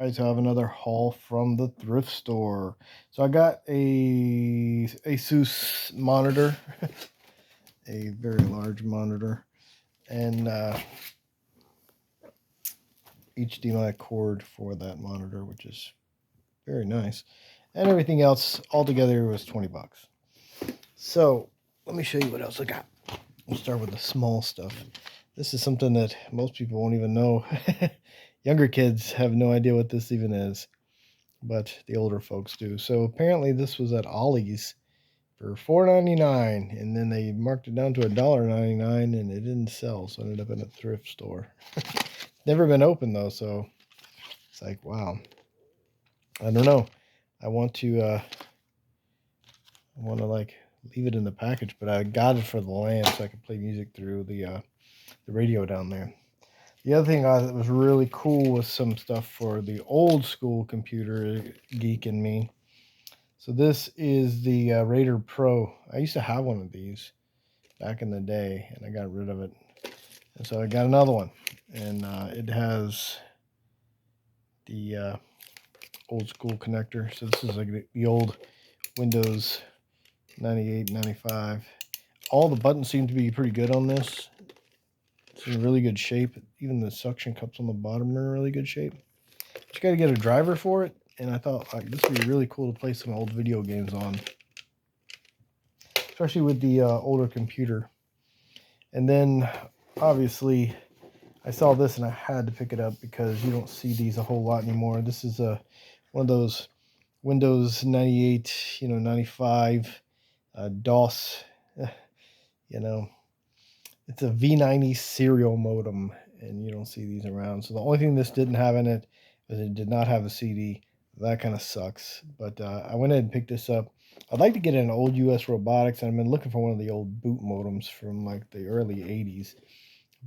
All right, so I have another haul from the thrift store. So I got a Asus monitor, a very large monitor, and HDMI cord for that monitor, which is very nice. And everything else altogether was 20 bucks. So let me show you what else I got. We'll start with the small stuff. This is something that most people won't even know. Younger kids have no idea what this even is, but the older folks do. So apparently this was at Ollie's for $4.99, and then they marked it down to $1.99, and it didn't sell, so it ended up in a thrift store. Never been open though, so it's like, wow. I don't know. I want to like leave it in the package, but I got it for the LAN so I could play music through the radio down there. The other thing I thought was really cool was some stuff for the old school computer geek in me. So this is the Raider Pro. I used to have one of these back in the day, and I got rid of it. And so I got another one, and it has the old school connector. So this is like the old Windows 98, 95. All the buttons seem to be pretty good on this. It's in really good shape. Even the suction cups on the bottom are in really good shape. But you got to get a driver for it, and I thought like this would be really cool to play some old video games on, especially with the older computer. And then obviously I saw this and I had to pick it up because you don't see these a whole lot anymore. This is one of those Windows 98, 95 DOS, you know, it's a V90 serial modem, and you don't see these around. So the only thing this didn't have in it is it did not have a CD. That kind of sucks. But I went ahead and picked this up. I'd like to get an old US Robotics, and I've been looking for one of the old boot modems from like the early 80s.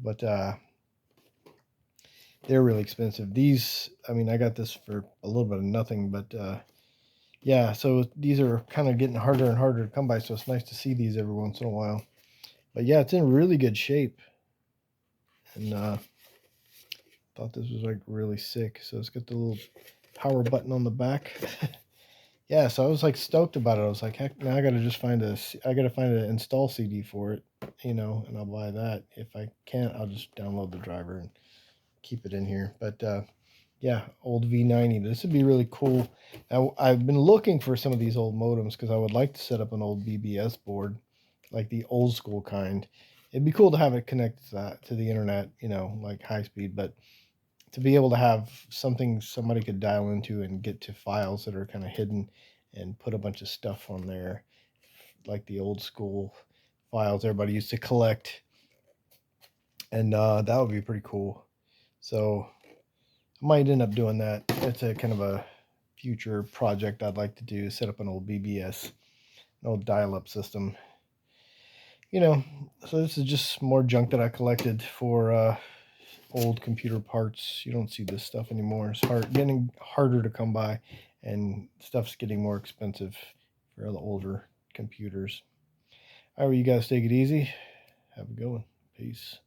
But they're really expensive. These, I mean, I got this for a little bit of nothing, but yeah, so these are kind of getting harder and harder to come by, so it's nice to see these every once in a while. But yeah, it's in really good shape, and thought this was like really sick. So it's got the little power button on the back. Yeah, so I was like stoked about it. I was like, heck, now I gotta just I gotta find an install CD for it, and I'll buy that. If I can't, I'll just download the driver and keep it in here. But yeah, old V90. This would be really cool. Now, I've been looking for some of these old modems because I would like to set up an old BBS board, like the old school kind. It'd be cool to have it connected to the internet, like high speed, but to be able to have something somebody could dial into and get to files that are kind of hidden and put a bunch of stuff on there, like the old school files everybody used to collect. And that would be pretty cool. So I might end up doing that. It's a kind of a future project I'd like to do, set up an old BBS, an old dial-up system. So this is just more junk that I collected for old computer parts. You don't see this stuff anymore. It's getting harder to come by, and stuff's getting more expensive for the older computers. All right, you guys take it easy. Have a good one. Peace.